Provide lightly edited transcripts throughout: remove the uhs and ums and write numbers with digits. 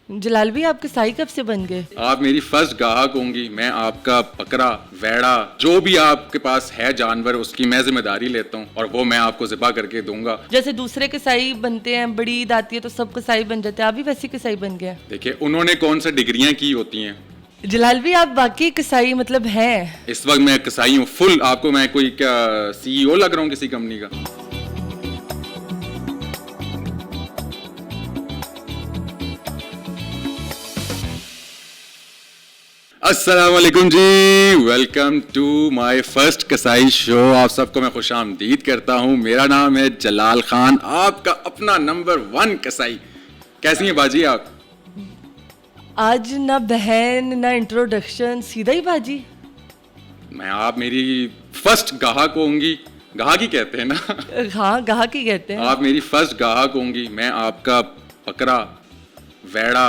जलाल भी आप कसाई कब से बन गए? आप मेरी फर्स्ट गाहक होंगी। मैं आपका बकरा, वेड़ा, जो भी आपके पास है जानवर, उसकी मैं जिम्मेदारी लेता हूँ और वो मैं आपको ज़िबा करके दूंगा। जैसे दूसरे कसाई बनते हैं, बड़ी ईद आती है तो सब कसाई बन जाते हैं, आप भी वैसे कसाई बन गए? देखिए, उन्होंने कौन सा डिग्रियां की होती हैं। जलाल भी आप बाकी कसाई मतलब हैं? इस वक्त मैं कसाई हूँ फुल। आपको मैं कोई क्या सीईओ लग रहा हूँ किसी कंपनी का? अस्सलाम वालेकुम जी, वेलकम टू माय फर्स्ट कसाई शो। आप सबको मैं खुश आमदीद करता हूँ। मेरा नाम है जलाल खान, आपका अपना नंबर 1 कसाई। कैसी हैं बाजी आप? आज ना बहन ना इंट्रोडक्शन, सीधा ही बाजी। आप मेरी फर्स्ट गाहक होंगी। गाहक ही कहते हैं ना? हाँ, गाहक ही कहते हैं। आप मेरी फर्स्ट गाहक होंगी। मैं आपका बकरा, वेड़ा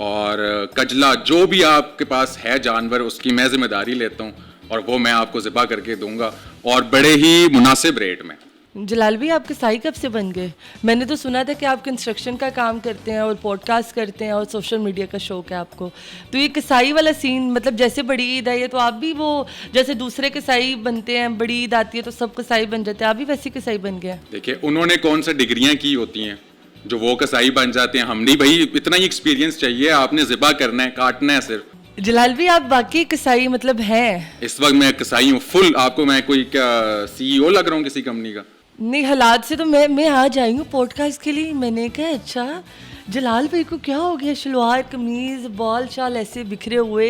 और कजला, जो भी आपके पास है जानवर, उसकी मैं जिम्मेदारी लेता हूँ और वो मैं आपको ज़िबा करके दूंगा, और बड़े ही मुनासिब रेट में। जलाल भी आप कसाई कब से बन गए? मैंने तो सुना था कि आप कंस्ट्रक्शन का काम करते हैं और पॉडकास्ट करते हैं और सोशल मीडिया का शौक है आपको। तो ये कसाई वाला सीन, मतलब जैसे बड़ी ईद आई है तो आप भी वो, जैसे दूसरे कसाई बनते हैं, बड़ी ईद आती है तो सब कसाई बन जाते हैं, आप भी वैसे कसाई बन गए? देखिए, उन्होंने कौन सा डिग्रियां की होती हैं जो वो कसाई बन जाते हैं। हम नहीं भाई, इतना ही एक्सपीरियंस चाहिए। आपने ज़िबा करना है, काटना है सिर्फ। जलाल भी आप बाकी कसाई मतलब हैं? इस वक्त मैं कसाई हूँ फुल। आपको मैं कोई क्या सीईओ लग रहा हूँ किसी कंपनी का? नहीं, हालात से तो मैं आ जाएंगी पॉडकास्ट के लिए। मैंने कहा अच्छा जलाल भाई को क्या हो गया, शलवार कमीज बाल शाल ऐसे बिखरे हुए,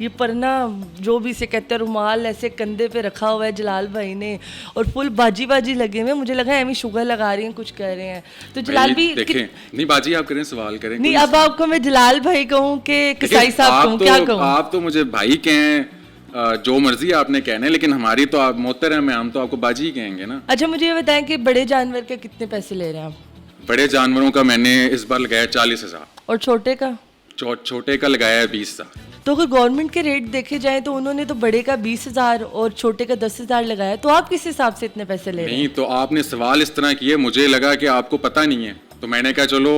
ये परना जो भी से कहते हैं रुमाल ऐसे कंधे पे रखा हुआ है जलाल भाई ने, और फुल बाजी बाजी लगे हुए। मुझे लगा एमी शुगर लगा रही हैं, कुछ कह रहे हैं। तो जलाल भी देखें, नहीं बाजी आप करें, सवाल करें। नहीं, अब आपको मैं जलाल भाई कहूँ कि कसाई साहब कहूँ, क्या कहूँ? आप तो मुझे भाई कहें, जो मर्जी आपने कहना है, लेकिन हमारी तो आप मोहतरम हैं, हम तो आपको बाजी ही कहेंगे ना। अच्छा, मुझे ये बताएं कि बड़े जानवर के कितने पैसे ले रहे हैं आप? बड़े जानवरों का मैंने इस बार लगाया 40,000। और छोटे का? छोटे का लगाया है 20,000। तो अगर गवर्नमेंट के रेट देखे जाए तो उन्होंने तो बड़े का 20,000 और छोटे का 10,000 लगाया, तो आप किस हिसाब से इतने पैसे ले रहे हैं? नहीं, तो आपने सवाल इस तरह किए, मुझे लगा कि आपको पता नहीं है, तो मैंने कहा चलो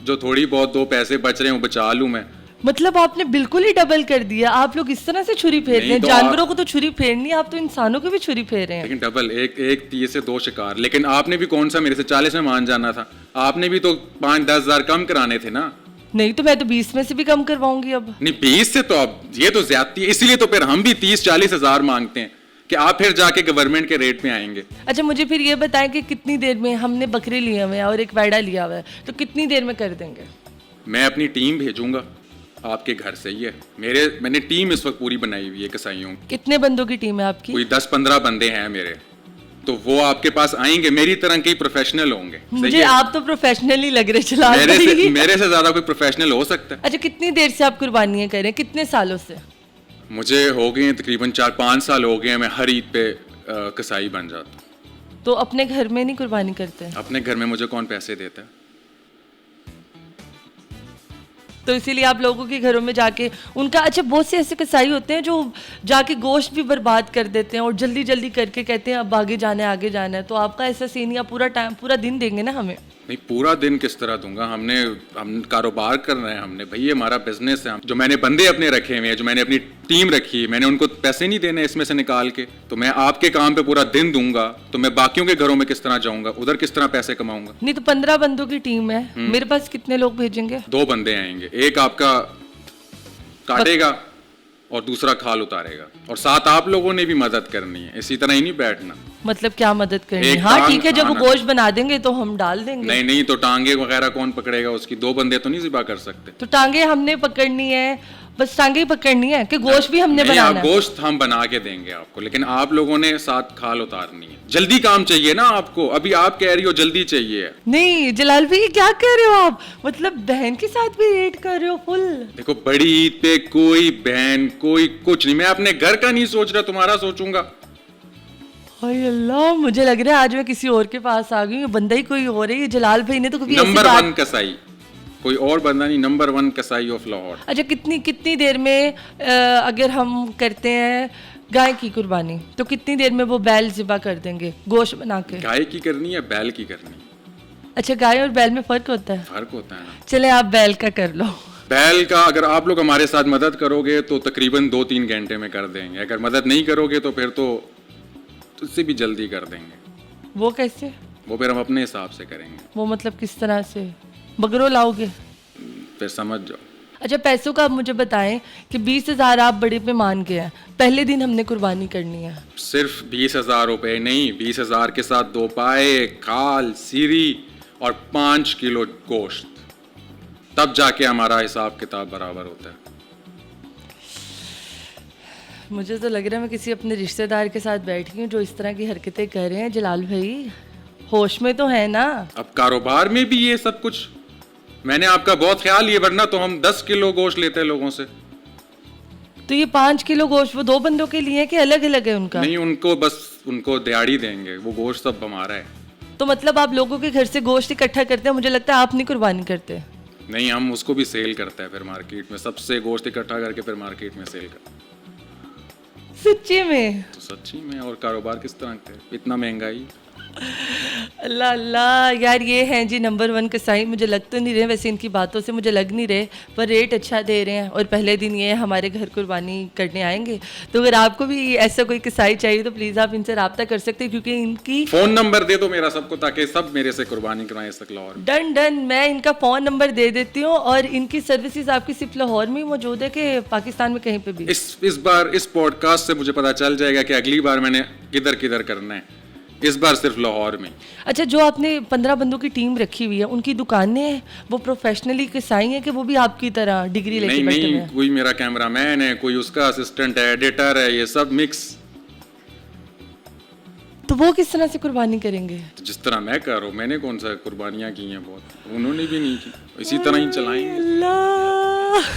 जो थोड़ी बहुत 2 पैसे बच रहे हैं वो बचा लूँ मैं। मतलब आपने बिल्कुल ही डबल कर दिया। आप लोग इस तरह से छुरी फेर रहे हैं। तो जानवरों को तो छुरी फेरनी, आप तो इंसानों को भी छुरी फेर रहे हैं। लेकिन डबल, एक तीर से 2 शिकार। लेकिन आपने भी कौन सा मेरे से 40 में मान जाना था? आपने भी तो 5-10 हजार कम कराने थे ना? नहीं, तो मैं तो 20 में से भी कम करवाऊंगी अब। नहीं, 20 से तो अब ये तो ज्यादती है। इसीलिए तो फिर हम भी 30-40 हजार मांगते हैं कि आप फिर जाके गवर्नमेंट के रेट में आएंगे। अच्छा, मुझे फिर ये बताएं कि कितनी देर में, हमने बकरे लिए हुए हैं और एक वेड़ा लिया हुआ है, तो कितनी देर में कर देंगे? मैं अपनी टीम भेजूंगा आपके घर से ही है। मैंने टीम इस वक्त पूरी बनाई हुई है कसाईयों की। कितने बंदों की टीम है आपकी? कोई 10-15 बंदे हैं मेरे, तो वो आपके पास आएंगे, मेरी तरह के प्रोफेशनल होंगे। मुझे आप तो प्रोफेशनल ही लग रहे चला। मेरे से ज्यादा कोई प्रोफेशनल हो सकता है? अच्छा, कितनी देर से आप कुर्बानियां कर रहे हैं, कितने सालों से? मुझे हो गए तकरीबन 4-5 साल हो गए। मैं हर ईद पे कसाई बन जाता हूँ। तो अपने घर में नहीं कुर्बानी करते? अपने घर में मुझे कौन पैसे देता है? तो इसीलिए आप लोगों के घरों में जाके उनका, अच्छा बहुत से ऐसे कसाई होते हैं जो जाके गोश्त भी बर्बाद कर देते हैं और जल्दी जल्दी करके कहते हैं अब आगे जाना है, आगे जाना है। तो आपका ऐसा सीन, या पूरा टाइम, पूरा दिन देंगे ना हमें? नहीं, पूरा दिन किस तरह दूंगा? हम कारोबार कर रहे हैं, हमने भाई ये हमारा बिजनेस है। जो मैंने बंदे अपने रखे हुए हैं, जो मैंने अपनी टीम रखी है, मैंने उनको पैसे नहीं देने इसमें से निकाल के। तो मैं आपके काम पे पूरा दिन दूंगा, तो मैं बाकियों के घरों में किस तरह जाऊंगा, उधर किस तरह पैसे कमाऊंगा? नहीं, तो 15 बंदों की टीम है मेरे पास, कितने लोग भेजेंगे? 2 बंदे आएंगे, एक आपका काटेगा और दूसरा खाल उतारेगा, और साथ आप लोगों ने भी मदद करनी है। इसी तरह ही नहीं बैठना। मतलब क्या मदद करनी है? एक हाँ टांग ठीक है, जब वो आना। गोश्त बना देंगे तो हम डाल देंगे। नहीं, तो टांगे वगैरह कौन पकड़ेगा उसकी? 2 बंदे तो नहीं ज़िबा कर सकते। तो टांगे हमने पकड़नी है, बस टांगे ही पकड़नी है कि गोश्त भी हमने नहीं, बनाना आप है? गोश्त हम बना के देंगे आपको, लेकिन आप लोगों ने साथ खाल उतारनी है। जल्दी काम चाहिए ना आपको, अभी आप कह रही हो जल्दी चाहिए। नहीं जलाल भाई, क्या कर रहे हो आप? मतलब बहन के साथ भी रेट कर रहे हो फुल? देखो, बड़ी ईद पे कोई बहन, कोई कुछ नहीं। मैं अपने घर का नहीं सोच रहा, तुम्हारा सोचूंगा। हाय अल्लाह, मुझे लग रहा है आज मैं किसी और के पास आ गई हूँ, बंदा ही कोई और है। ये जलाल भाई ने तो कभी ऐसी नंबर बात... 1 कसाई, कोई और बंदा नहीं, नंबर 1 कसाई ऑफ लाहौर। अच्छा, कितनी देर में अगर हम करते हैं गाय की कुर्बानी, तो कितनी देर में वो बैल ज़िबा कर देंगे गोश्त बना के? गाय की करनी है, बैल की करनी? अच्छा, गाय और बैल में फ़र्क होता है? फर्क होता है ना। चले आप बैल का कर लो। बैल का अगर आप लोग हमारे साथ मदद करोगे तो तकरीबन 2-3 घंटे में कर देंगे, अगर मदद नहीं करोगे तो फिर तो उससे भी जल्दी कर देंगे। वो कैसे? वो फिर हम अपने हिसाब से करेंगे। वो मतलब किस तरह से? बकरों लाओगे? फिर समझ जाओ। अच्छा, पैसों का आप मुझे बताएं कि 20,000 आप बड़े पे मान गए हैं, पहले दिन हमने कुर्बानी करनी है। सिर्फ 20,000 रुपये नहीं, 20,000 के साथ 2 पाए, खाल, सीरी और 5 किलो गोश्त, तब जाके हमारा हिसाब किताब बराबर होता है। मुझे तो लग रहा है मैं किसी अपने रिश्तेदार के साथ बैठी हूँ जो इस तरह की हरकतें कर रहे हैं। जलाल भाई होश में तो है ना? अब कारोबार में भी ये सब कुछ, मैंने आपका बहुत ख्याल लिया, वरना तो हम 10 किलो गोश्त लेते हैं लोगों से। तो ये 5 किलो गोश्त वो 2 बंदों के लिए है कि अलग अलग है उनका? नहीं, उनको बस उनको दिहाड़ी देंगे, वो गोश्त सब हमारा है। तो मतलब आप लोगों के घर से गोश्त इकट्ठा करते हैं, मुझे लगता है आप नहीं कुर्बानी करते। नहीं, हम उसको भी सेल करते हैं फिर मार्केट में, सबसे गोश्त इकट्ठा करके फिर मार्केट में सेल करते हैं। सच्ची में? तो सच्ची में। और कारोबार किस तरह का है, इतना महंगाई। अल्लाह अल्लाह, यार ये हैं जी नंबर 1 कसाई। मुझे लग तो नहीं रहे, वैसे इनकी बातों से मुझे लग नहीं रहे, पर रेट अच्छा दे रहे हैं और पहले दिन ये हमारे घर कुर्बानी करने आएंगे। तो अगर आपको भी ऐसा कोई कसाई चाहिए तो प्लीज़ आप इनसे रब्ता कर सकते हैं, क्योंकि इनकी फोन नंबर दे दो मेरा सबको, ताकि सब मेरे से कुर्बानी कराएं इस लाहौर। डन डन, मैं इनका फ़ोन नंबर दे देती हूँ। और इनकी सर्विसेज आपकी सिर्फ लाहौर में ही मौजूद है कि पाकिस्तान में कहीं पे भी? इस बार इस पॉडकास्ट से मुझे पता चल जाएगा कि अगली बार मैंने किधर किधर करना है। इस बार सिर्फ लाहौर में। अच्छा, जो आपने 15 बंदों की टीम रखी हुई है, उनकी दुकानें हैं, वो प्रोफेशनली कसाई हैं कि वो भी आपकी तरह डिग्री लेके बैठे हुए हैं? कोई मेरा कैमरामैन है, कोई उसका असिस्टेंट है, एडिटर है, ये सब मिक्स। तो वो किस तरह से कुर्बानी करेंगे? तो जिस तरह मैं कर रहा हूँ, मैंने कौन सा कुर्बानियाँ की हैं बहुत, उन्होंने भी नहीं की, इसी तरह ही चलाएंगे। अल्लाह,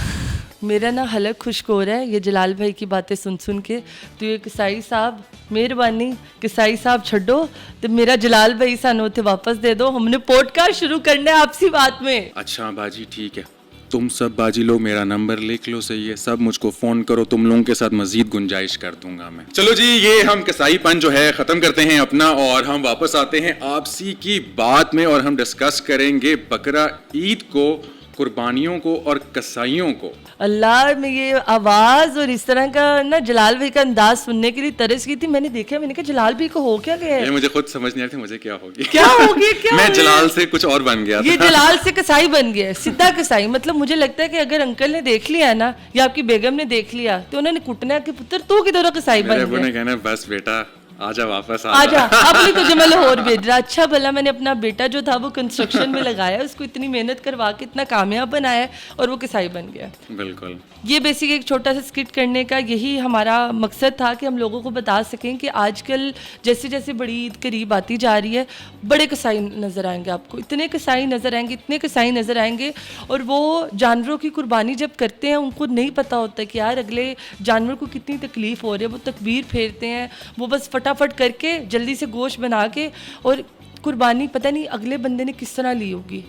मेरा ना हलक खुश्क हो रहा है ये जलाल भाई की बातें सुन सुन के। तो ये कसाई साहब, मेहरबानी कसाई साहब छड्डो तो मेरा जलाल भाई सानू थे वापस दे दो, हमने पॉडकास्ट शुरू करना है आपसी बात में। अच्छा बाजी, ठीक है, तुम सब बाजी लोग मेरा नंबर लिख लो, सही है, सब मुझको फोन करो, तुम लोगों के साथ मजीद गुंजाइश कर दूंगा मैं। चलो जी, ये हम कसाईपन जो है खत्म करते हैं अपना, और हम वापस आते हैं आपसी की बात में, और हम डिस्कस करेंगे बकरा ईद को, कुर्बानियों को और कसाईयों को। अल्लाह, मैं ये आवाज़ और इस तरह का ना जलाल भाई का अंदाज सुनने के लिए तरस गई थी। मैंने देखा, मैंने कहा जलाल भाई को हो क्या गया है? ये मुझे खुद समझ नहीं आ रही थी मुझे क्या होगी। क्या होगी? क्या मैं होगी? जलाल से कुछ और बन गया था। ये जलाल से कसाई बन गया, सीधा कसाई। मतलब मुझे लगता है कि अगर अंकल ने देख लिया ना, या आपकी बेगम ने देख लिया, तो उन्होंने कुटना कि पुत्र तू किधर कसाई बन गया। मेरे कहना बस बेटा आजा, वापस आजा, अब नहीं तुझे मैं लाहौर भेज रहा। अच्छा भला मैंने अपना बेटा जो था वो कंस्ट्रक्शन में लगाया, उसको इतनी मेहनत करवा के इतना कामयाब बनाया और वो कसाई बन गया। बिल्कुल। ये बेसिक एक छोटा सा स्किट करने का यही हमारा मकसद था कि हम लोगों को बता सकें कि आजकल जैसे जैसे बड़ी ईद करीब आती जा रही है, बड़े कसाई नज़र आएंगे आपको, इतने कसाई नज़र आएंगे, इतने कसाई नज़र आएंगे। और वो जानवरों की कुर्बानी जब करते हैं, उनको नहीं पता होता कि यार अगले जानवर को कितनी तकलीफ़ हो रही है। वो तकबीर फेरते हैं, वो बस फटाफट करके जल्दी से गोश्त बना के, और कुर्बानी पता नहीं अगले बंदे ने किस तरह ली होगी,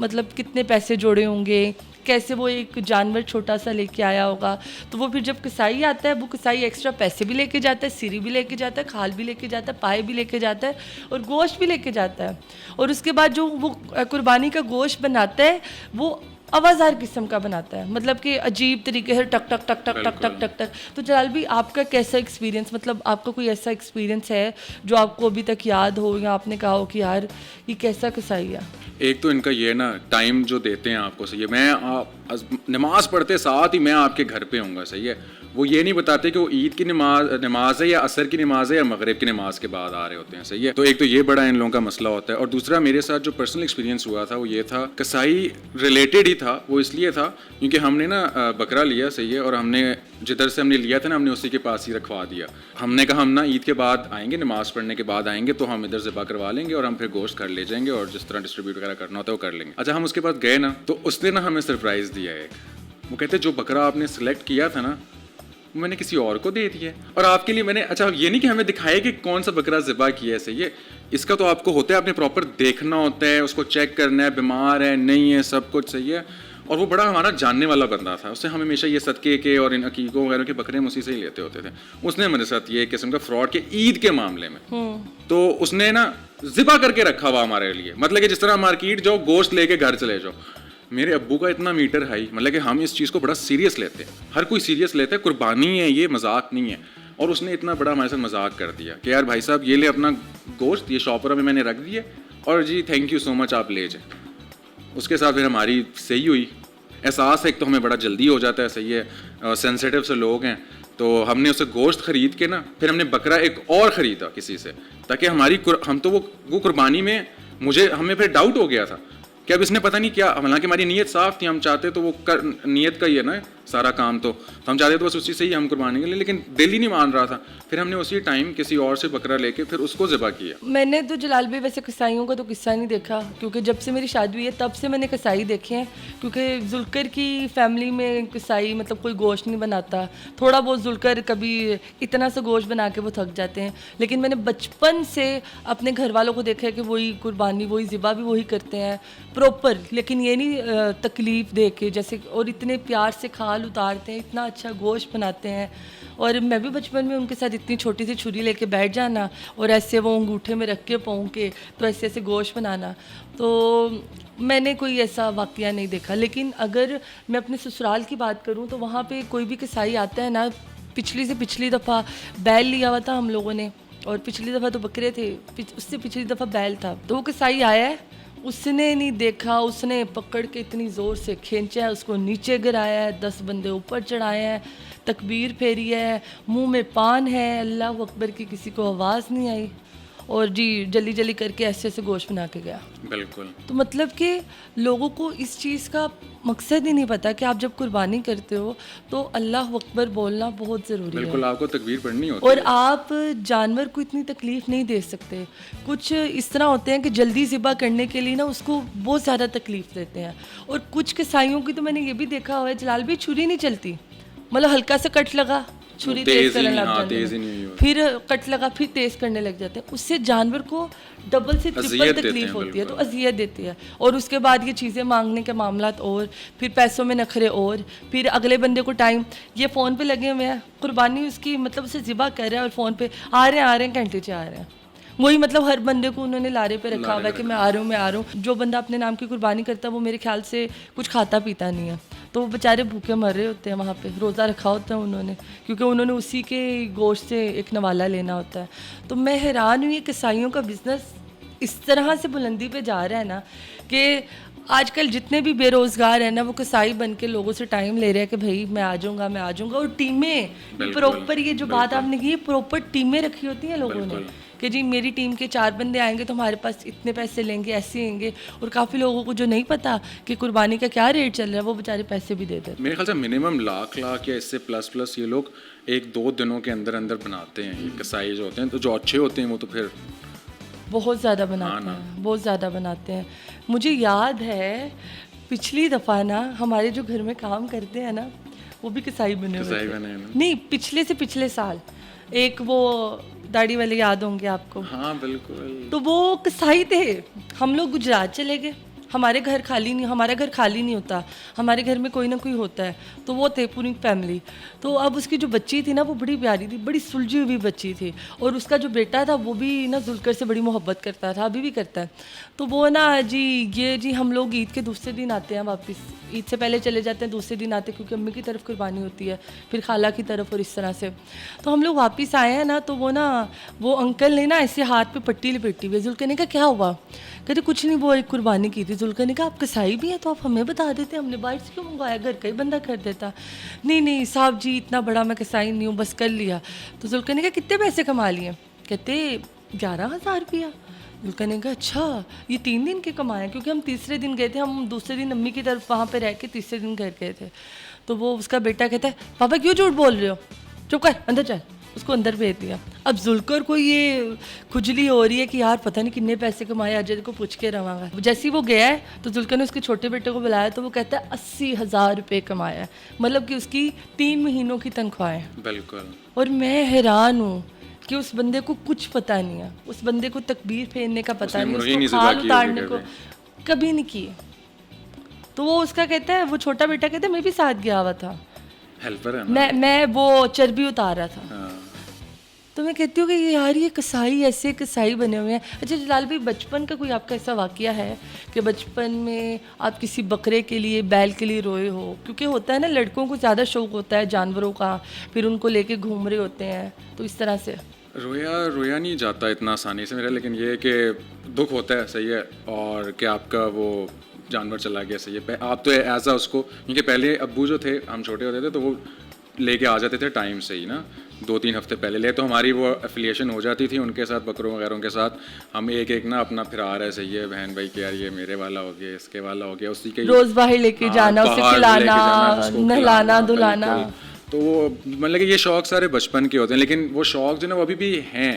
मतलब कितने पैसे जोड़े होंगे, कैसे वो एक जानवर छोटा सा लेके आया होगा। तो वो फिर जब कसाई आता है, वो कसाई एक्स्ट्रा पैसे भी लेके जाता है, सीरी भी लेके जाता है, खाल भी लेके जाता है, पाए भी लेके जाता है और गोश्त भी लेके जाता है। और उसके बाद जो वो कुर्बानी का गोश्त बनाता है, वो आवाज़ार किस्म का बनाता है, मतलब कि अजीब तरीके से टक टक टक टक टक टक टक टक। तो जलाल भाई, आपका कैसा एक्सपीरियंस, मतलब आपका कोई ऐसा एक्सपीरियंस है जो आपको अभी तक याद हो, या आपने कहा हो कि यार ये कैसा कसाई है? एक तो इनका ये ना टाइम जो देते हैं आपको, सही है, मैं नमाज पढ़ते साथ ही मैं आपके घर पे हूँगा, सही है, वो ये नहीं बताते कि वो ईद की नमाज है या असर की नमाज है या मगरिब की नमाज के बाद आ रहे होते हैं, सही है। तो एक तो ये बड़ा इन लोगों का मसला होता है। और दूसरा मेरे साथ जो पर्सनल एक्सपीरियंस हुआ था वो ये था, कसाई रिलेटेड ही था, वो इसलिए था क्योंकि हमने ना बकरा लिया, सही है, और हमने जिधर से हमने लिया था ना, हमने उसी के पास ही रखवा दिया। हमने कहा हम ना ईद के बाद आएंगे, नमाज पढ़ने के बाद आएंगे, तो हम इधर ज़िबा करवा लेंगे और हम फिर गोश्त कर ले जाएंगे, और जिस तरह डिस्ट्रीब्यूट वगैरह करना होता है वो कर लेंगे। अच्छा, हम उसके बाद गए ना, तो उसने ना हमें सरप्राइज़ दिया एक। वो कहते जो बकरा आपने सेलेक्ट किया था ना, मैंने किसी और को दे दिया, और आपके लिए मैंने, अच्छा ये नहीं कि हमें दिखाया कि कौन सा बकरा ज़िबा किया है, सही है, इसका तो आपको होता है, आपने प्रॉपर देखना होता है, उसको चेक करना है, बीमार है नहीं है, सब कुछ सही है। और वो बड़ा हमारा जानने वाला बंदा था, उससे हम हमेशा ये सदके के और इन अकीकों वगैरह के बकरे हम उसी से ही लेते होते थे। उसने मेरे साथ ये किस्म का फ्रॉड के ईद के मामले में, तो उसने ना ज़िबा करके रखा हुआ हमारे लिए, मतलब कि जिस तरह मार्केट जाओ गोश्त लेके घर चले जाओ, मेरे अब्बू का इतना मीटर हाई, मतलब कि हम इस चीज़ को बड़ा सीरियस लेते हैं, हर कोई सीरियस लेता है, कुर्बानी है ये, मजाक नहीं है। और उसने इतना बड़ा हमारे साथ मजाक कर दिया कि यार भाई साहब ये ले अपना गोश्त, ये शॉपर में मैंने रख दिया और जी थैंक यू सो मच, आप ले जाए। उसके साथ फिर हमारी सही हुई। एहसास एक तो हमें बड़ा जल्दी हो जाता है, सही है, सेंसिटिव से लोग हैं, तो हमने उसे गोश्त ख़रीद के ना फिर हमने बकरा एक और ख़रीदा किसी से, ताकि हम तो वो कुर्बानी में हमें फिर डाउट हो गया था कि अब इसने पता नहीं क्या, हालांकि हमारी नीयत साफ़ थी, हम चाहते तो नीयत का ही है ना सारा काम, तो हम चाहते तो बस उसी से ही हम कुर्बानी के लिए, लेकिन दिल ही नहीं मान रहा था। फिर हमने उसी टाइम किसी और से बकरा लेके फिर उसको ज़िबा किया। मैंने तो जलाल भाई वैसे कसाईयों का तो किस्सा नहीं देखा, क्योंकि जब से मेरी शादी हुई है तब से मैंने कसाई देखे हैं, क्योंकि जुल्कर की फैमिली में कसाई मतलब कोई गोश्त नहीं बनाता, थोड़ा बहुत जुल्कर कभी इतना सा गोश्त बना के वो थक जाते हैं, लेकिन मैंने बचपन से अपने घर वालों को देखा है कि वही कुर्बानी, वही ज़िबा भी वही करते हैं प्रॉपर, लेकिन ये नहीं तकलीफ़ दे के जैसे, और इतने प्यार से खाल उतारते हैं, इतना अच्छा गोश्त बनाते हैं। और मैं भी बचपन में उनके साथ इतनी छोटी सी छुरी लेके बैठ जाना और ऐसे वो अंगूठे में रख के पाँव के तो ऐसे ऐसे गोश्त बनाना, तो मैंने कोई ऐसा वाक़या नहीं देखा। लेकिन अगर मैं अपने ससुराल की बात करूं तो वहाँ पे कोई भी कसाई आता है ना, पिछली से पिछली दफ़ा बैल लिया हुआ था हम लोगों ने, और पिछली दफ़ा तो बकरे थे, उससे पिछली दफ़ा बैल था, तो वो कसाई आया है, उसने नहीं देखा, उसने पकड़ के इतनी ज़ोर से खींचा है, उसको नीचे गिराया है, 10 बंदे ऊपर चढ़ाए हैं, तकबीर फेरी है, मुंह में पान है, अल्लाह अकबर की किसी को आवाज़ नहीं आई, और जी जल्दी जल्दी करके ऐसे ऐसे गोश्त बना के गया। बिल्कुल। तो मतलब कि लोगों को इस चीज़ का मकसद ही नहीं पता कि आप जब कुर्बानी करते हो तो अल्लाह अकबर बोलना बहुत ज़रूरी है। बिल्कुल, आपको तकबीर पढ़नी होती और है। आप जानवर को इतनी तकलीफ़ नहीं दे सकते। कुछ इस तरह होते हैं कि जल्दी ज़िबा करने के लिए ना उसको बहुत ज़्यादा तकलीफ़ देते हैं, और कुछ कसाईयों की तो मैंने ये भी देखा हुआ है जलाल भी, छुरी नहीं चलती, मतलब हल्का सा कट लगा छुरी तेज करने लग जाते हैं, फिर कट लगा फिर तेज करने लग जाते हैं, उससे जानवर को डबल से ट्रिपल तकलीफ होती है, तो अजियत देती है। और उसके बाद ये चीज़ें मांगने के मामलात, और फिर पैसों में नखरे, और फिर अगले बंदे को टाइम, ये फ़ोन पे लगे हुए हैं, कुर्बानी उसकी मतलब उसे ज़िबा कर रहा है और फ़ोन पे आ रहे हैं घंटे से आ रहे हैं, वही मतलब हर बंदे को उन्होंने लारे पे रखा हुआ है कि मैं आ रहा हूँ। जो बंदा अपने नाम की कुर्बानी करता है वो मेरे ख्याल से कुछ खाता पीता नहीं है, तो वो बेचारे भूखे मर रहे होते हैं, वहाँ पे रोज़ा रखा होता है उन्होंने, क्योंकि उन्होंने उसी के गोश्त से एक नवाला लेना होता है। तो मैं हैरान हुई कसाईयों का बिज़नेस इस तरह से बुलंदी पे जा रहा है ना, कि आजकल जितने भी बेरोज़गार हैं ना वो कसाई बन के लोगों से टाइम ले रहे हैं कि भाई मैं आ जाऊँगा, और टीमें प्रॉपर, ये जो बात आपने की प्रॉपर टीमें रखी होती हैं लोगों ने कि जी मेरी टीम के 4 बंदे आएंगे तो हमारे पास इतने पैसे लेंगे, ऐसे आएंगे। और काफ़ी लोगों को जो नहीं पता कि कुर्बानी का क्या रेट चल रहा है वो बेचारे पैसे भी दे देते। मेरे ख्याल से मिनिमम लाख या इससे प्लस ये लोग 1-2 दिनों के अंदर बनाते हैं, ये कसाई जो होते हैं, तो जो अच्छे होते हैं वो तो फिर बहुत ज़्यादा बनाते हैं, बहुत ज़्यादा बनाते हैं। मुझे याद है पिछली दफ़ा ना हमारे जो घर में काम करते हैं ना वो भी कसाई बने हुए थे। नहीं, पिछले से पिछले साल एक वो दाढ़ी वाले याद होंगे आपको। हाँ बिल्कुल। तो वो कसाई थे, हम लोग गुजरात चले गए, हमारा घर खाली नहीं होता, हमारे घर में कोई ना कोई होता है, तो वो थे पूरी फैमिली। तो अब उसकी जो बच्ची थी ना वो बड़ी प्यारी थी, बड़ी सुलझी हुई बच्ची थी, और उसका जो बेटा था वो भी ना जुल्कर से बड़ी मोहब्बत करता था, अभी भी करता है। तो वो ना जी हम लोग ईद के दूसरे दिन आते हैं वापस, ईद से पहले चले जाते हैं, दूसरे दिन आते हैं, क्योंकि अम्मी की तरफ कुर्बानी होती है, फिर खाला की तरफ, और इस तरह से। तो हम लोग वापस आए हैं ना, तो वो अंकल ने ना ऐसे हाथ पे पट्टी लपेटी हुई। जुल्कर ने कहा क्या हुआ? कहते कुछ नहीं, वो एक कुर्बानी की थी। जुल्कर ने कहा आप कसाई भी हैं तो आप हमें बता देते, हमने बाहर से क्यों मंगवाया, घर का ही बंदा कर देता। नहीं साहब जी इतना बड़ा मैं कसाई नहीं हूँ, बस कर लिया। तो जुल्कर ने कहा कितने पैसे कमा लिए? कहते 11,000 रुपया। जुल्कर ने कहा अच्छा, ये 3 दिन के कमाए, क्योंकि हम तीसरे दिन गए थे, हम दूसरे दिन अम्मी की तरफ वहाँ पे रह के तीसरे दिन घर गए थे। तो वो उसका बेटा कहता है पापा क्यों झूठ बोल रहे हो, चुप कर, अंदर चल। उसको अंदर भेज दिया। अब जुल्कर को ये खुजली हो रही है कि यार पता नहीं कितने पैसे कमाए, अजय को पूछ के रवांगा। जैसे ही वो गया है तो जुल्कर ने उसके छोटे बेटे को बुलाया, तो वो कहता है 80,000 रुपये कमाया है, मतलब कि उसकी 3 महीनों की तनख्वाह है। बिल्कुल। और मैं हैरान हूँ कि उस बंदे को कुछ पता नहीं है, उस बंदे को तकबीर फेरने का पता नहीं, उसको खाल उतारने को कभी नहीं किए। तो वो उसका कहता है, वो छोटा बेटा कहता है मैं भी साथ गया हुआ था, हेल्पर है ना? मैं वो चर्बी उतार रहा था। तो मैं कहती हूँ कि ये यार ये कसाई ऐसे कसाई बने हुए हैं। अच्छा जलाल भाई, बचपन का कोई आपका ऐसा वाकया है कि बचपन में आप किसी बकरे के लिए, बैल के लिए रोए हो? क्योंकि होता है ना, लड़कों को ज़्यादा शौक होता है जानवरों का, फिर उनको लेके घूम रहे होते हैं, तो इस तरह से। रोया नहीं जाता इतना आसानी से मेरा, लेकिन ये है कि दुख होता है, सही है, और कि आपका वो जानवर चला गया, सही है। आप तो ऐसा उसको, क्योंकि पहले अब्बू जो थे, हम छोटे होते थे तो वो लेके आ जाते थे टाइम से ही ना, 2-3 हफ्ते पहले ले, तो हमारी वो एफिलिएशन हो जाती थी उनके साथ, बकरों वगैरह के साथ। हम एक एक ना अपना फिरा रहे, सही है बहन भाई के, यार ये मेरे वाला हो गया, इसके वाला हो गया, उसी के रोज बाहर लेके जाना, उसे खिलाना, नहलाना धुलाना। तो वो मतलब कि ये शौक सारे बचपन के होते हैं, लेकिन वो शौक जो ना वो अभी भी हैं।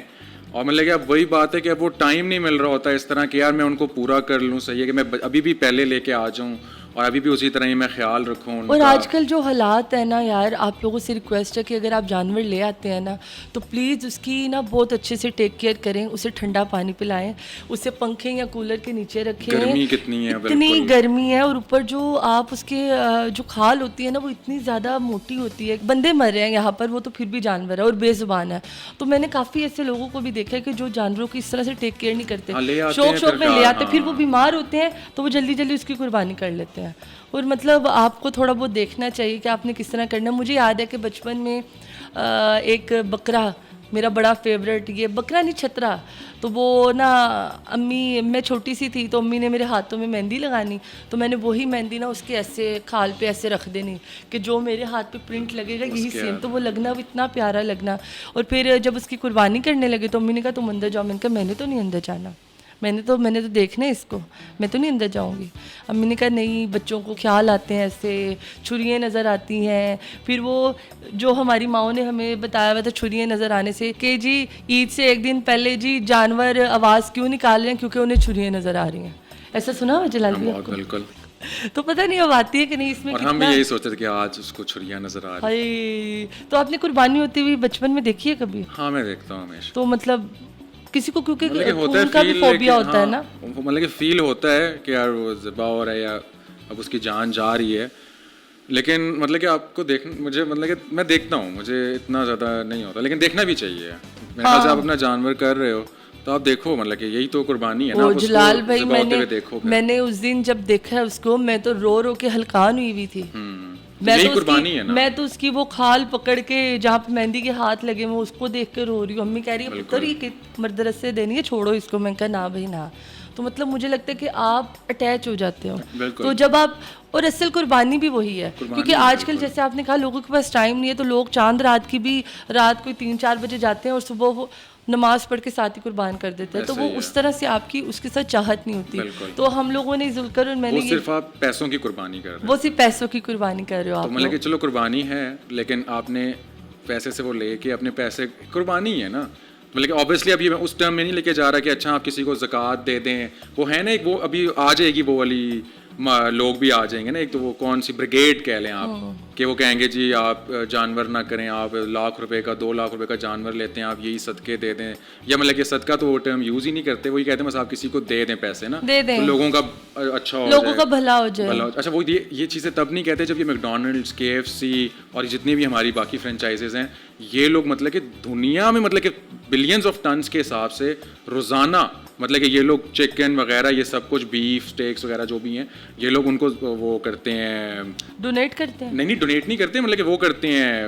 और मतलब कि अब वही बात है कि अब वो टाइम नहीं मिल रहा होता इस तरह कि यार मैं उनको पूरा कर लूँ, सही है कि मैं अभी भी पहले लेके आ जाऊँ और अभी भी उसी तरह ही मैं ख्याल रखूँ उनका। और आजकल जो हालात है ना यार, आप लोगों से रिक्वेस्ट है कि अगर आप जानवर ले आते हैं ना, तो प्लीज़ उसकी ना बहुत अच्छे से टेक केयर करें, उसे ठंडा पानी पिलाएं, उसे पंखे या कूलर के नीचे रखें। गर्मी कितनी है, इतनी गर्मी है, और ऊपर जो आप उसके जो खाल होती है ना, वो इतनी ज़्यादा मोटी होती है। बंदे मर रहे हैं यहाँ पर, वो तो फिर भी जानवर है और बेजुबान है। तो मैंने काफ़ी ऐसे लोगों को भी देखा है कि जो जानवरों की इस तरह से टेक केयर नहीं करते, शौक में ले आते, फिर वो बीमार होते हैं तो वो जल्दी जल्दी उसकी कुर्बानी कर लेते हैं। और मतलब आपको थोड़ा बहुत देखना चाहिए कि आपने किस तरह करना है। मुझे याद है कि बचपन में एक बकरा, मेरा बड़ा फेवरेट, ये बकरा नहीं छतरा, तो वो ना अम्मी, मैं छोटी सी थी तो अम्मी ने मेरे हाथों में मेहंदी लगानी, तो मैंने वही मेहंदी ना उसके ऐसे खाल पे ऐसे रख देनी कि जो मेरे हाथ पे प्रिंट लगेगा यही सेम, तो वो लगना, वो इतना प्यारा लगना। और फिर जब उसकी कुर्बानी करने लगे तो अम्मी ने कहा तुम अंदर जाओ। मैंने कहा मैंने तो नहीं अंदर जाना, मैंने तो देखना है इसको, मैं तो नहीं अंदर जाऊंगी। अम्मी ने कहा नहीं, बच्चों को ख्याल आते हैं ऐसे, छुरियाँ नज़र आती हैं। फिर वो जो हमारी माओ ने हमें बताया हुआ था छुरियाँ नज़र आने से, कि जी ईद से एक दिन पहले जी जानवर आवाज़ क्यों निकाल रहे हैं, क्योंकि उन्हें छुरियाँ नज़र आ रही हैं। ऐसा सुना हुआ जलाल भाई आपको? बिल्कुल। तो पता नहीं अब आती है कि नहीं इसमें। और हम भी यही सोचते थे कि आज उसको छुरियाँ नजर आ रही है। तो आपने कुर्बानी होती हुई बचपन में देखी है कभी? हाँ, मैं देखता हूँ हमेशा। तो मतलब किसी को, क्योंकि होता है का भी फोबिया होता है ना, मतलब कि फील होता है कि यार वो ज़िबा हो रहा है या अब उसकी जान जा रही है, लेकिन मतलब कि आपको मुझे मतलब कि मैं देखता हूँ, मुझे इतना ज़्यादा नहीं होता, लेकिन देखना भी चाहिए। मेरे ख्याल से आप अपना जानवर कर रहे हो तो आप देखो, मतलब कि यही तो कुर्बानी है ना। वो जलाल भाई, मैंने उस दिन जब देखा है उसको, मैं तो रो रो के हलकान हुई हुई थी। यही कुर्बानी है ना। मैं तो उसकी वो खाल पकड़ के जहाँ पे मेहंदी के हाथ लगे, मैं उसको देख कर रो रही हूँ। अम्मी कह रही है पुत्र ये मदरसे देनी है, छोड़ो इसको। मैं कहा ना भाई ना। तो मतलब मुझे लगता है कि आप अटैच हो जाते हो, तो जब आप, और असल कुर्बानी भी वही है, क्योंकि आजकल जैसे आपने कहा लोगों के पास टाइम नहीं है, तो लोग चांद रात की भी, रात को 3-4 बजे जाते हैं और सुबह वो नमाज पढ़ के साथ ही कुर्बान कर देते हैं। तो वो उस तरह से आपकी उसके साथ चाहत नहीं होती। तो हम लोगों ने जुलकर, और मैंने, वो सिर्फ आप पैसों की कुर्बानी कर रहे हो, वो सिर्फ पैसों की कुर्बानी कर रहे हो आप। तो मतलब कि चलो कुर्बानी है, लेकिन आपने पैसे से वो लेके अपने पैसे, कुर्बानी है ना। मतलब कि ऑब्वियसली अभी मैं उस टर्म में नहीं लेके जा रहा कि अच्छा आप किसी को ज़कात दे दें, वो है ना एक, वो अभी आ जाएगी वो वाली, लोग भी आ जाएंगे ना, एक तो वो कौन सी ब्रिगेड कह लें आप, कि वो कहेंगे जी आप जानवर ना करें, आप लाख रुपए का 2 लाख रुपए का जानवर लेते हैं, आप यही सदके दे दें, या मतलब कि सदका तो वो टर्म यूज़ ही नहीं करते, वही कहते हैं बस आप किसी को दे दें पैसे ना, दे दें, तो लोगों का अच्छा हो जाए, लोगों का भला हो जाए। अच्छा, वो ये चीज़ें तब नहीं कहते जब ये मैकडॉनल्ड्स, KFC और जितनी भी हमारी बाकी फ्रेंचाइजेज हैं, ये लोग मतलब कि दुनिया में मतलब कि बिलियंस ऑफ टन्स के हिसाब से रोज़ाना, मतलब कि ये लोग चिकन वगैरह, ये सब कुछ, बीफ स्टेक्स वगैरह जो भी हैं, ये लोग उनको वो करते हैं, डोनेट करते हैं। नहीं डोनेट नहीं करते, मतलब कि वो करते हैं,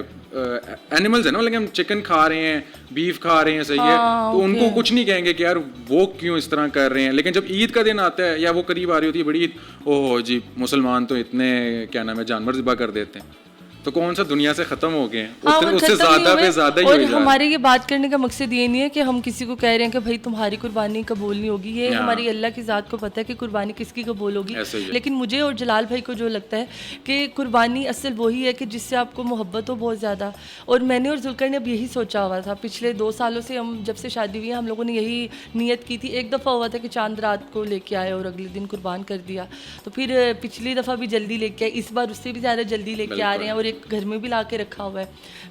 एनिमल्स है ना, मतलब कि हम चिकन खा रहे हैं, बीफ खा रहे हैं, सही है, तो उनको कुछ नहीं कहेंगे कि यार वो क्यों इस तरह कर रहे हैं। लेकिन जब ईद का दिन आता है या वो करीब आ रही होती है बड़ी ईद, ओह जी मुसलमान तो इतने क्या नाम है जानवर ज़िबा कर देते हैं, तो कौन सा दुनिया से खत्म हो गए हैं, उससे ज्यादा पे ज्यादा ही हो जा रहा है। हमारे ये बात करने का मकसद ये नहीं है कि हम किसी को कह रहे हैं कि भाई तुम्हारी कुर्बानी कबूल नहीं होगी, ये हमारी अल्लाह की ज़ात को पता है कि कुर्बानी किसकी कबूल होगी। लेकिन मुझे और जलाल भाई को जो लगता है कि कुर्बानी असल वही है कि जिससे आपको मोहब्बत हो बहुत ज़्यादा। और मैंने और जुल्कर ने अब यही सोचा हुआ था पिछले 2 सालों से, हम जब से शादी हुई है हम लोगों ने यही नीयत की थी। एक दफ़ा हुआ था कि चांद रात को लेके आए और अगले दिन कुर्बान कर दिया, तो फिर पिछली दफ़ा भी जल्दी लेके आए, इस बार उससे भी ज़्यादा जल्दी लेके आ रहे हैं। और एक घर में भी ला के रखा हुआ है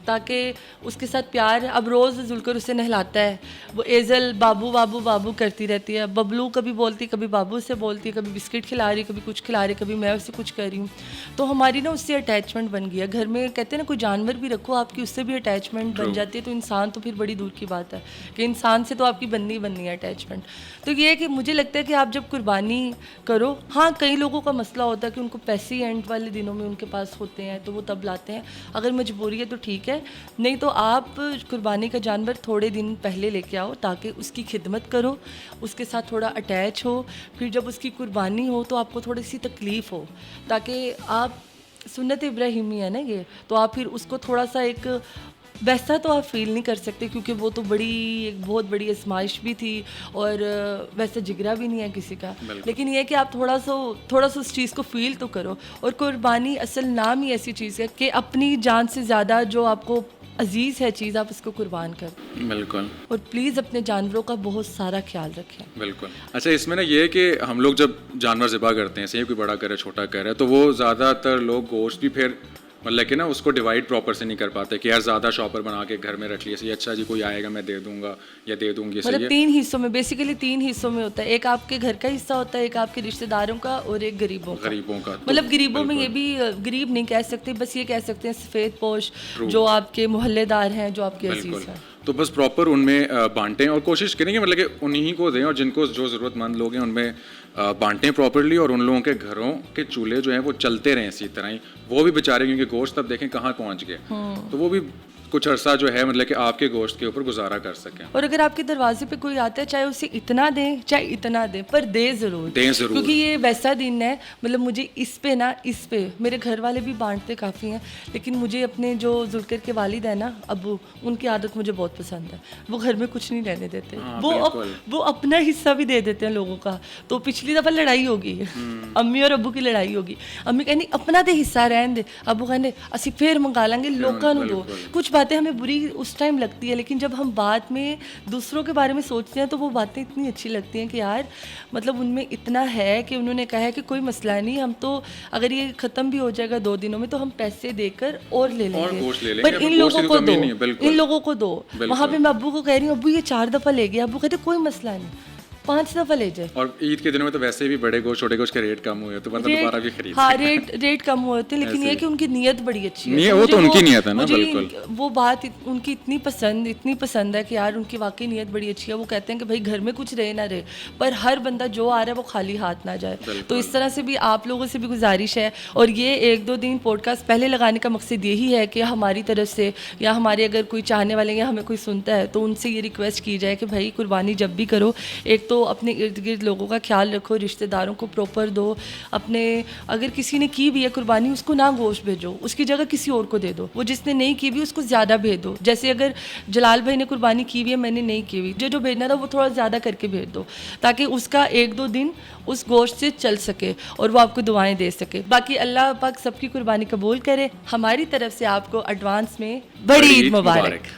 ताकि उसके साथ प्यार। अब रोज़ जुलकर उसे नहलाता है, वो एजल बाबू बाबू बाबू करती रहती है, बबलू कभी बोलती कभी बाबू से बोलती है, कभी बिस्किट खिला रही, कभी कुछ खिला रही, कभी मैं उससे कुछ कर रही हूँ। तो हमारी ना उससे अटैचमेंट बन गई है। घर में कहते हैं ना कोई जानवर भी रखो आपकी उससे भी अटैचमेंट बन जाती है, तो इंसान तो फिर बड़ी दूर की बात है कि इंसान से तो आपकी बननी ही बननी है अटैचमेंट। तो ये है कि मुझे लगता है कि आप जब कुर्बानी करो, हाँ कई लोगों का मसला होता है कि उनको पैसे एंड वाले दिनों में उनके पास होते हैं तो वो तब लाते हैं, अगर मजबूरी है तो ठीक है, नहीं तो आप कुर्बानी का जानवर थोड़े दिन पहले लेके आओ ताकि उसकी खिदमत करो, उसके साथ थोड़ा अटैच हो, फिर जब उसकी कुर्बानी हो तो आपको थोड़ी सी तकलीफ़ हो, ताकि आप सुन्नत इब्राहिमी है ना ये, तो आप फिर उसको थोड़ा सा एक वैसा तो आप फील नहीं कर सकते क्योंकि वो तो एक बहुत बड़ी आजमाइश भी थी और वैसा जिगरा भी नहीं है किसी का, लेकिन ये है कि आप थोड़ा सा उस चीज़ को फील तो करो। और कुर्बानी असल नाम ही ऐसी चीज़ है कि अपनी जान से ज़्यादा जो आपको अजीज़ है चीज़ आप उसको कुर्बान करें। बिल्कुल। और प्लीज़ अपने जानवरों का बहुत सारा ख्याल रखें। बिल्कुल। अच्छा, इसमें ना ये है कि हम लोग जब जानवर ज़िबा करते हैं, सही कोई बड़ा करे छोटा करे, तो वो ज़्यादातर लोग गोश्त भी फिर मतलब कि ना उसको डिवाइड प्रॉपर से नहीं कर पाते कि यार ज़्यादा शॉपर बना के घर में रख लिया सही, अच्छा जी कोई आएगा मैं दे दूंगा या दे दूंगी, सही मतलब है। 3 हिस्सों में, बेसिकली 3 हिस्सों में होता है, एक आपके घर का हिस्सा होता है, एक आपके रिश्तेदारों का और एक गरीबों का। मतलब गरीबों में ये भी गरीब नहीं कह सकते, बस ये कह सकते हैं सफ़ेद पोश जो आपके मोहल्लेदार हैं, जो आपके अजीज़ हैं। तो बस प्रॉपर उनमें बांटें और कोशिश करेंगे मतलब कि उन्हीं को दें और जिनको जो ज़रूरतमंद लोग हैं उनमें बांटें प्रॉपरली, और उन लोगों के घरों के चूल्हे जो हैं वो चलते रहें इसी तरह ही, वो भी बेचारे क्योंकि गोश्त अब देखें कहाँ पहुँच गए, तो वो भी कुछ अरसा जो है मतलब कि आपके गोश्त के ऊपर गुजारा कर सकें। और अगर आपके दरवाजे पे कोई आता है चाहे उसे इतना दें चाहे इतना दें, पर दें ज़रूर क्योंकि ये वैसा दिन है, मतलब मुझे इस पे मेरे घर वाले भी बांटते काफ़ी हैं, लेकिन मुझे अपने जो जुल्कर के वालिद है ना अब्बू, उनकी आदत मुझे बहुत पसंद है, वो घर में कुछ नहीं रहने देते। वो अपना हिस्सा भी दे देते हैं लोगों का। तो पिछली दफ़ा लड़ाई होगी, अम्मी और अब्बू की लड़ाई होगी, अम्मी कहनी अपना तो हिस्सा रहने दे, अब्बू कहने असी फिर मंगा लेंगे लोगों को दो। कुछ बातें हमें बुरी उस टाइम लगती है, लेकिन जब हम बाद में दूसरों के बारे में सोचते हैं तो वो बातें इतनी अच्छी लगती हैं कि यार मतलब उनमें इतना है कि उन्होंने कहा है कि कोई मसला नहीं, हम तो अगर ये ख़त्म भी हो जाएगा 2 दिनों में तो हम पैसे देकर और ले लेंगे, पर इन लोगों को दो, इन लोगों को दो। वहाँ पे मैं अब्बू को कह रही हूँ अब्बू ये 4 दफ़ा ले गया, अब्बू कहते कोई मसला नहीं 5 दफ़ा ले जाए। और ईद के दिनों में तो वैसे भी बड़े गोश्त छोटे गोश्त के रेट कम हुए तो मतलब दोबारा भी खरीद, हाँ रेट कम हुए थे, लेकिन ये कि उनकी नीयत बड़ी अच्छी है। वो तो उनकी नीयत है ना, बिल्कुल वो बात उनकी इतनी पसंद है कि यार उनकी वाकई नीयत बड़ी अच्छी है। वो कहते हैं कि भाई घर में कुछ रहे ना रहे पर हर बंदा जो आ रहा है वो खाली हाथ ना जाए। तो इस तरह से भी आप लोगों से भी गुजारिश है, और ये 1-2 दिन पॉडकास्ट पहले लगाने का मकसद यही है कि हमारी तरफ से या हमारे अगर कोई चाहने वाले या हमें कोई सुनता है तो उनसे ये रिक्वेस्ट की जाए कि भाई कुर्बानी जब भी करो एक तो अपने इर्द गिर्द लोगों का ख्याल रखो, रिश्तेदारों को प्रॉपर दो, अपने अगर किसी ने की भी है कुर्बानी उसको ना गोश्त भेजो, उसकी जगह किसी और को दे दो, वो जिसने नहीं की भी उसको ज़्यादा भेज दो। जैसे अगर जलाल भाई ने कुर्बानी की हुई है, मैंने नहीं की हुई, जो भेजना था वो थोड़ा ज़्यादा करके भेज दो ताकि उसका 1-2 दिन उस गोश्त से चल सके और वो आपको दुआएं दे सके। बाकी अल्लाह पाक सबकी कुर्बानी कबूल करे। हमारी तरफ से आपको एडवांस में बड़ी ईद मुबारक।